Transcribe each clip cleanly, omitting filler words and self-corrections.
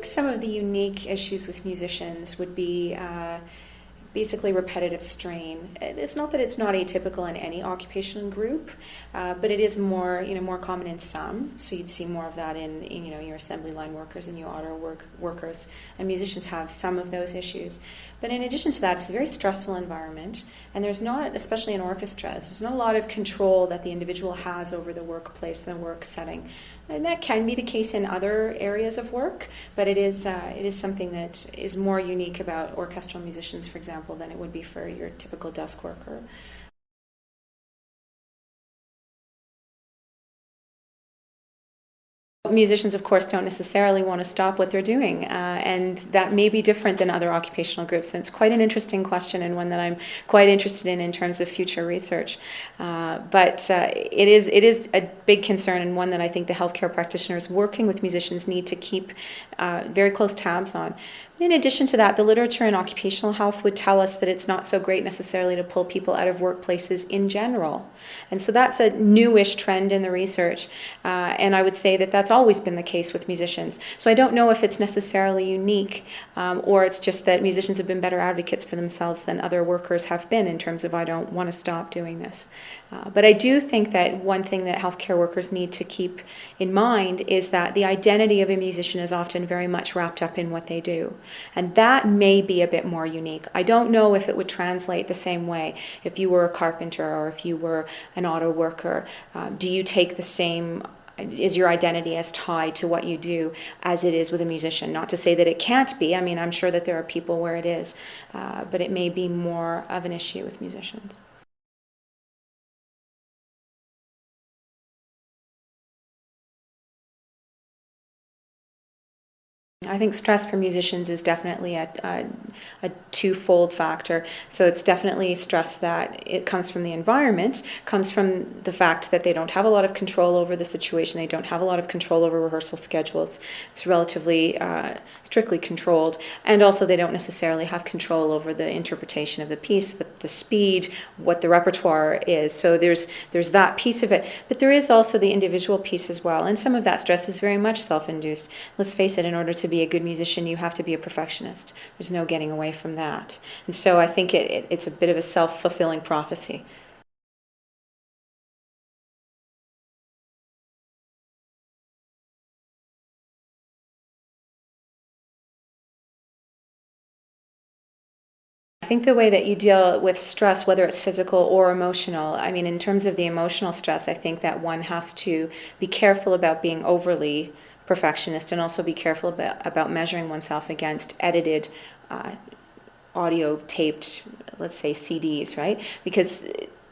think some of the unique issues with musicians would be basically repetitive strain. It's not that it's not atypical in any occupational group, but it is more common in some. So you'd see more of that in your assembly line workers and your auto workers. And musicians have some of those issues. But in addition to that, it's a very stressful environment, and there's not, especially in orchestras, there's not a lot of control that the individual has over the workplace and the work setting. And that can be the case in other areas of work, but it is something that is more unique about orchestral musicians, for example, than it would be for your typical desk worker. Musicians, of course, don't necessarily want to stop what they're doing, and that may be different than other occupational groups. And it's quite an interesting question, and one that I'm quite interested in terms of future research. But it is a big concern, and one that I think the healthcare practitioners working with musicians need to keep very close tabs on. In addition to that, the literature in occupational health would tell us that it's not so great necessarily to pull people out of workplaces in general. And so that's a newish trend in the research. And I would say that that's always been the case with musicians. So I don't know if it's necessarily unique, or it's just that musicians have been better advocates for themselves than other workers have been in terms of I don't want to stop doing this. But I do think that one thing that healthcare workers need to keep in mind is that the identity of a musician is often very much wrapped up in what they do. And that may be a bit more unique. I don't know if it would translate the same way if you were a carpenter or if you were an auto worker. Do you take the same, is your identity as tied to what you do as it is with a musician? Not to say that it can't be. I mean, I'm sure that there are people where it is, but it may be more of an issue with musicians. I think stress for musicians is definitely a twofold factor. So it's definitely stress that it comes from the environment, comes from the fact that they don't have a lot of control over the situation, they don't have a lot of control over rehearsal schedules. It's relatively strictly controlled, and also they don't necessarily have control over the interpretation of the piece, the speed, what the repertoire is. So there's that piece of it, but there is also the individual piece as well, and some of that stress is very much self-induced. Let's face it, in order to be a good musician, you have to be a perfectionist. There's no getting away from that. And so I think it's a bit of a self-fulfilling prophecy. I think the way that you deal with stress, whether it's physical or emotional, I mean, in terms of the emotional stress, I think that one has to be careful about being overly perfectionist and also be careful about measuring oneself against edited audio taped, let's say, CDs, right? Because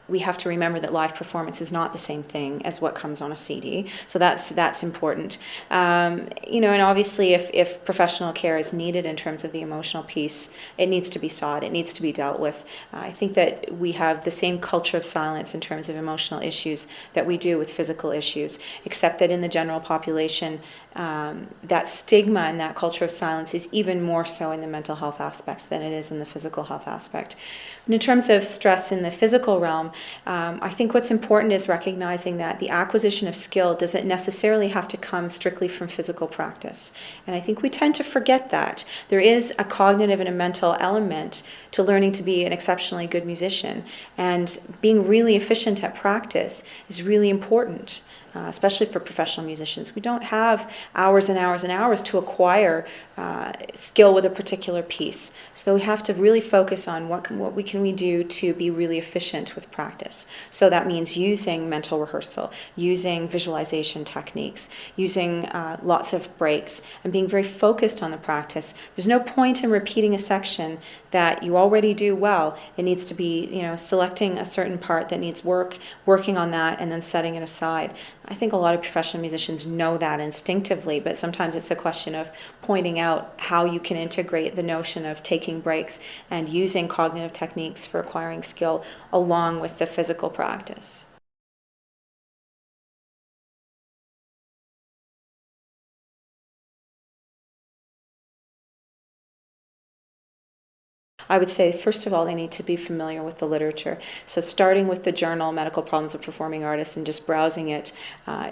we have to remember that live performance is not the same thing as what comes on a CD. So that's important. And obviously if professional care is needed in terms of the emotional piece, it needs to be sought, it needs to be dealt with. I think that we have the same culture of silence in terms of emotional issues that we do with physical issues, except that in the general population, that stigma and that culture of silence is even more so in the mental health aspect than it is in the physical health aspect. And in terms of stress in the physical realm, I think what's important is recognizing that the acquisition of skill doesn't necessarily have to come strictly from physical practice. And I think we tend to forget that. There is a cognitive and a mental element to learning to be an exceptionally good musician. And being really efficient at practice is really important. Especially for professional musicians. We don't have hours and hours and hours to acquire skill with a particular piece. So we have to really focus on what can we do to be really efficient with practice. So that means using mental rehearsal, using visualization techniques, using lots of breaks, and being very focused on the practice. There's no point in repeating a section that you already do well. It needs to be, selecting a certain part that needs working on that, and then setting it aside. I think a lot of professional musicians know that instinctively, but sometimes it's a question of pointing out how you can integrate the notion of taking breaks and using cognitive techniques for acquiring skill along with the physical practice. I would say, first of all, they need to be familiar with the literature. So starting with the journal, Medical Problems of Performing Artists, and just browsing it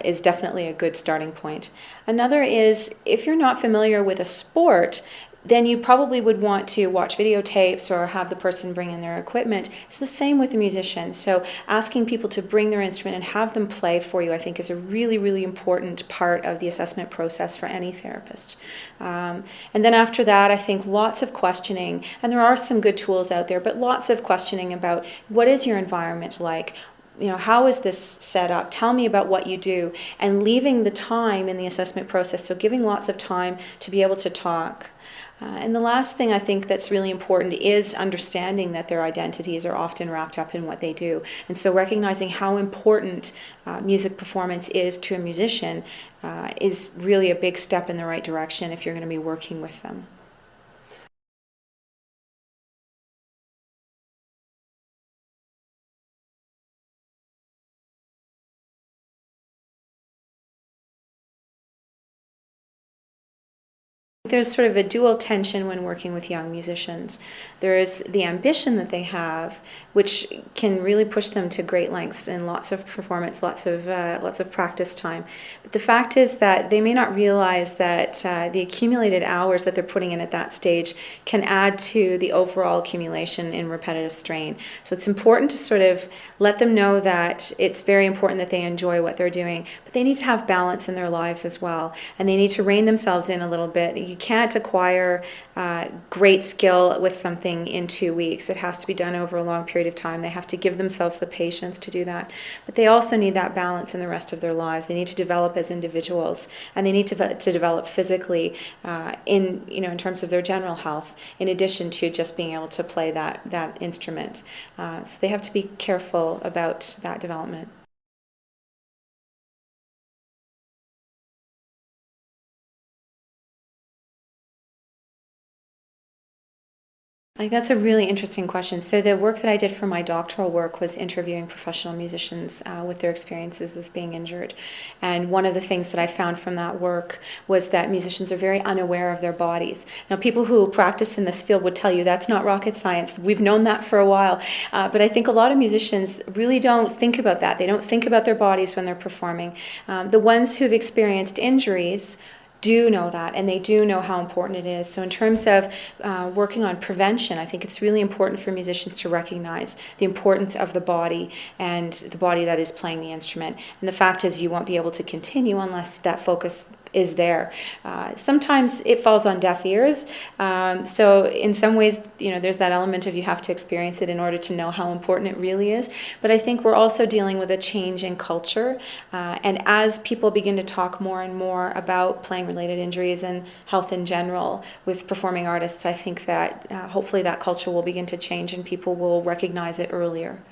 is definitely a good starting point. Another is, if you're not familiar with a sport, then you probably would want to watch videotapes or have the person bring in their equipment. It's the same with a musician. So asking people to bring their instrument and have them play for you, I think, is a really, really important part of the assessment process for any therapist. And then after that, I think lots of questioning, and there are some good tools out there, but lots of questioning about what is your environment like? How is this set up? Tell me about what you do, and leaving the time in the assessment process, so giving lots of time to be able to talk. And the last thing I think that's really important is understanding that their identities are often wrapped up in what they do. And so recognizing how important music performance is to a musician is really a big step in the right direction if you're going to be working with them. There's sort of a dual tension when working with young musicians. There is the ambition that they have, which can really push them to great lengths and lots of performance, lots of practice time. But the fact is that they may not realize that the accumulated hours that they're putting in at that stage can add to the overall accumulation in repetitive strain. So it's important to sort of let them know that it's very important that they enjoy what they're doing, but they need to have balance in their lives as well, and they need to rein themselves in a little bit. You can't acquire great skill with something in 2 weeks. It has to be done over a long period of time. They have to give themselves the patience to do that. But they also need that balance in the rest of their lives. They need to develop as individuals, and they need to develop physically in terms of their general health, in addition to just being able to play that instrument. So they have to be careful about that development. Like, that's a really interesting question. So the work that I did for my doctoral work was interviewing professional musicians with their experiences with being injured. And one of the things that I found from that work was that musicians are very unaware of their bodies. Now, people who practice in this field would tell you that's not rocket science. We've known that for a while. But I think a lot of musicians really don't think about that. They don't think about their bodies when they're performing. The ones who've experienced injuries do know that, and they do know how important it is. So in terms of working on prevention, I think it's really important for musicians to recognize the importance of the body and the body that is playing the instrument. And the fact is, you won't be able to continue unless that focus is there. Sometimes it falls on deaf ears. So in some ways, there's that element of you have to experience it in order to know how important it really is. But I think we're also dealing with a change in culture. And as people begin to talk more and more about playing-related injuries and health in general with performing artists, I think that hopefully that culture will begin to change and people will recognize it earlier.